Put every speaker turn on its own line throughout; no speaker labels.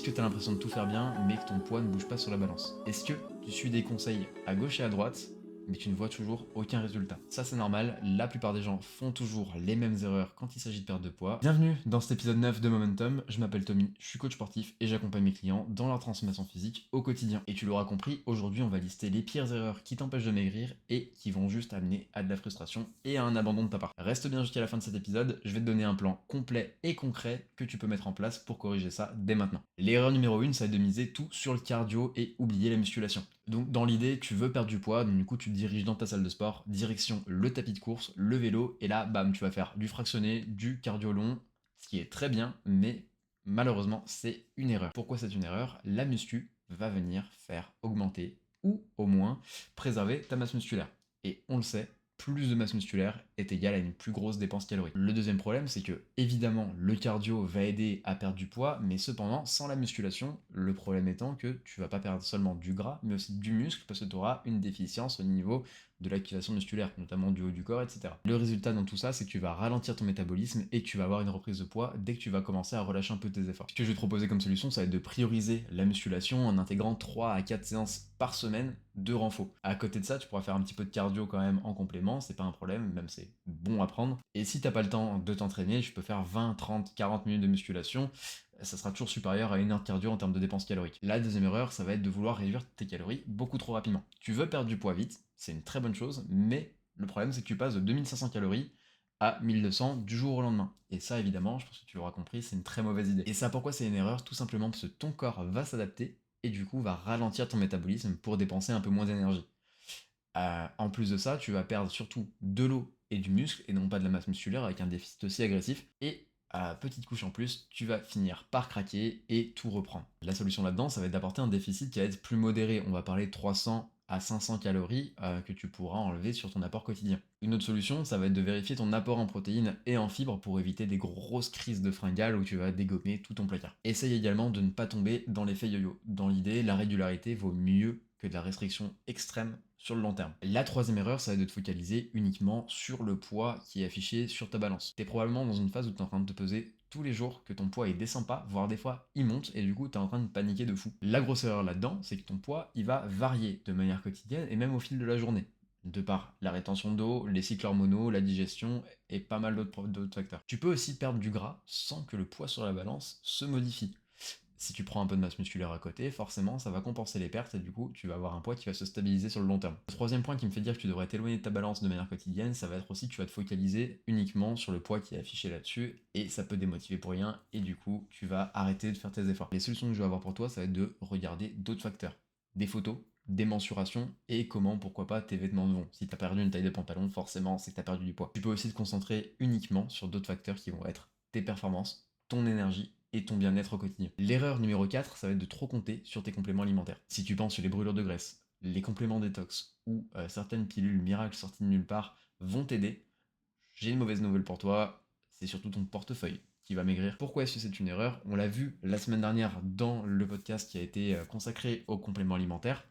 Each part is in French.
que tu as l'impression de tout faire bien, mais que ton poids ne bouge pas sur la balance? Est-ce que tu suis des conseils à gauche et à droite, mais tu ne vois toujours aucun résultat? Ça, c'est normal, la plupart des gens font toujours les mêmes erreurs quand il s'agit de perte de poids. Bienvenue dans cet épisode 9 de Momentum, je m'appelle Tommy, je suis coach sportif et j'accompagne mes clients dans leur transformation physique au quotidien. Et tu l'auras compris, aujourd'hui on va lister les pires erreurs qui t'empêchent de maigrir et qui vont juste amener à de la frustration et à un abandon de ta part. Reste bien jusqu'à la fin de cet épisode, je vais te donner un plan complet et concret que tu peux mettre en place pour corriger ça dès maintenant. L'erreur numéro 1, ça va être de miser tout sur le cardio et oublier la musculation. Donc dans l'idée, tu veux perdre du poids, donc du coup tu te diriges dans ta salle de sport, direction le tapis de course, le vélo, et là, bam, tu vas faire du fractionné, du cardio long, ce qui est très bien, mais malheureusement, c'est une erreur. Pourquoi c'est une erreur? La muscu va venir faire augmenter, ou au moins préserver ta masse musculaire. Et on le sait, plus de masse musculaire est égal à une plus grosse dépense calorique. Le deuxième problème, c'est que, évidemment, le cardio va aider à perdre du poids, mais cependant, sans la musculation, le problème étant que tu vas pas perdre seulement du gras, mais aussi du muscle, parce que tu auras une déficience au niveau de l'activation musculaire, notamment du haut du corps, etc. Le résultat dans tout ça, c'est que tu vas ralentir ton métabolisme et que tu vas avoir une reprise de poids dès que tu vas commencer à relâcher un peu tes efforts. Ce que je vais te proposer comme solution, ça va être de prioriser la musculation en intégrant 3 à 4 séances par semaine de renfo. À côté de ça, tu pourras faire un petit peu de cardio quand même en complément, c'est pas un problème, même c'est bon à prendre. Et si t'as pas le temps de t'entraîner, tu peux faire 20, 30, 40 minutes de musculation, ça sera toujours supérieur à une heure de cardio en termes de dépenses caloriques. La deuxième erreur, ça va être de vouloir réduire tes calories beaucoup trop rapidement. Tu veux perdre du poids vite, c'est une très bonne chose, mais le problème c'est que tu passes de 2500 calories à 1200 du jour au lendemain. Et ça, évidemment, je pense que tu l'auras compris, c'est une très mauvaise idée. Et ça, pourquoi c'est une erreur? Tout simplement parce que ton corps va s'adapter et du coup va ralentir ton métabolisme pour dépenser un peu moins d'énergie. En plus de ça, tu vas perdre surtout de l'eau et du muscle et non pas de la masse musculaire avec un déficit aussi agressif. Et petite couche en plus, tu vas finir par craquer et tout reprendre. La solution là-dedans, ça va être d'apporter un déficit qui va être plus modéré. On va parler de 300 à 500 calories que tu pourras enlever sur ton apport quotidien. Une autre solution, ça va être de vérifier ton apport en protéines et en fibres pour éviter des grosses crises de fringales où tu vas dégommer tout ton placard. Essaye également de ne pas tomber dans l'effet yo-yo. Dans l'idée, la régularité vaut mieux que de la restriction extrême sur le long terme. La troisième erreur, ça va être de te focaliser uniquement sur le poids qui est affiché sur ta balance. Tu es probablement dans une phase où tu es en train de te peser tous les jours, que ton poids il descend pas, voire des fois il monte, et du coup tu es en train de paniquer de fou. La grosse erreur là-dedans, c'est que ton poids il va varier de manière quotidienne et même au fil de la journée, de par la rétention d'eau, les cycles hormonaux, la digestion et pas mal d'autres facteurs. Tu peux aussi perdre du gras sans que le poids sur la balance se modifie. Si tu prends un peu de masse musculaire à côté, forcément ça va compenser les pertes et du coup tu vas avoir un poids qui va se stabiliser sur le long terme. Le troisième point qui me fait dire que tu devrais t'éloigner de ta balance de manière quotidienne, ça va être aussi que tu vas te focaliser uniquement sur le poids qui est affiché là-dessus et ça peut démotiver pour rien et du coup tu vas arrêter de faire tes efforts. Les solutions que je vais avoir pour toi, ça va être de regarder d'autres facteurs, des photos, des mensurations et comment, pourquoi pas, tes vêtements vont. Si t'as perdu une taille de pantalon, forcément c'est que t'as perdu du poids. Tu peux aussi te concentrer uniquement sur d'autres facteurs qui vont être tes performances, ton énergie et ton bien-être au quotidien. L'erreur numéro 4, ça va être de trop compter sur tes compléments alimentaires. Si tu penses sur les brûlures de graisse, les compléments détox ou certaines pilules miracles sorties de nulle part vont t'aider, j'ai une mauvaise nouvelle pour toi, c'est surtout ton portefeuille qui va maigrir. Pourquoi est-ce que c'est une erreur? On l'a vu la semaine dernière dans le podcast qui a été consacré aux compléments alimentaires.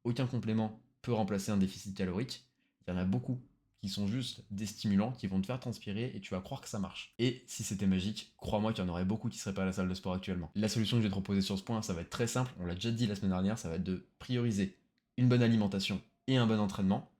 Aucun complément peut remplacer un déficit calorique. Il y en a beaucoup qui sont juste des stimulants qui vont te faire transpirer et tu vas croire que ça marche. Et si c'était magique, crois-moi qu'il y en aurait beaucoup qui seraient pas à la salle de sport actuellement. La solution que je vais te proposer sur ce point, ça va être très simple, on l'a déjà dit la semaine dernière, ça va être de prioriser une bonne alimentation et un bon entraînement.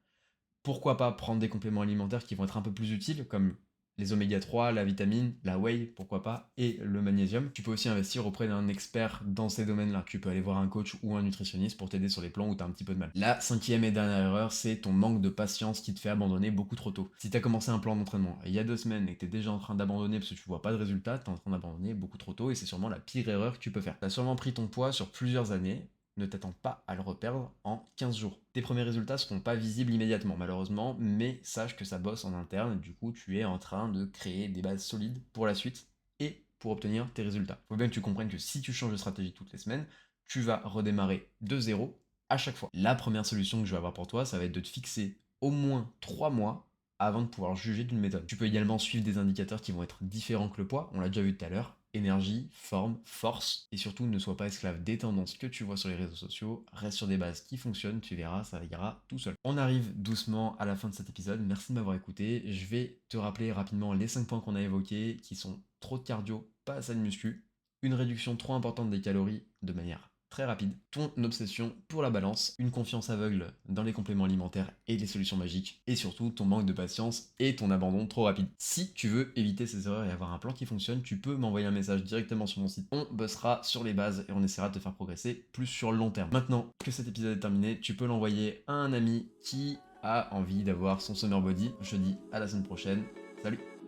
Pourquoi pas prendre des compléments alimentaires qui vont être un peu plus utiles, comme les oméga 3, la vitamine, la whey, pourquoi pas, et le magnésium. Tu peux aussi investir auprès d'un expert dans ces domaines-là. Tu peux aller voir un coach ou un nutritionniste pour t'aider sur les plans où tu as un petit peu de mal. La cinquième et dernière erreur, c'est ton manque de patience qui te fait abandonner beaucoup trop tôt. Si tu as commencé un plan d'entraînement il y a 2 semaines et que tu es déjà en train d'abandonner parce que tu vois pas de résultat, tu es en train d'abandonner beaucoup trop tôt et c'est sûrement la pire erreur que tu peux faire. Tu as sûrement pris ton poids sur plusieurs années, ne t'attends pas à le reperdre en 15 jours. Tes premiers résultats seront pas visibles immédiatement malheureusement, mais sache que ça bosse en interne et du coup tu es en train de créer des bases solides pour la suite et pour obtenir tes résultats. Faut bien que tu comprennes que si tu changes de stratégie toutes les semaines, tu vas redémarrer de zéro à chaque fois. La première solution que je vais avoir pour toi, ça va être de te fixer au moins 3 mois avant de pouvoir juger d'une méthode. Tu peux également suivre des indicateurs qui vont être différents que le poids, on l'a déjà vu tout à l'heure, énergie, forme, force, et surtout ne sois pas esclave des tendances que tu vois sur les réseaux sociaux, reste sur des bases qui fonctionnent, tu verras, ça ira tout seul. On arrive doucement à la fin de cet épisode, merci de m'avoir écouté, je vais te rappeler rapidement les 5 points qu'on a évoqués, qui sont trop de cardio, pas assez de muscu, une réduction trop importante des calories de manière très rapide, ton obsession pour la balance, une confiance aveugle dans les compléments alimentaires et les solutions magiques, et surtout ton manque de patience et ton abandon trop rapide. Si tu veux éviter ces erreurs et avoir un plan qui fonctionne, tu peux m'envoyer un message directement sur mon site. On bossera sur les bases et on essaiera de te faire progresser plus sur le long terme. Maintenant que cet épisode est terminé, tu peux l'envoyer à un ami qui a envie d'avoir son summer body. Je te dis à la semaine prochaine. Salut!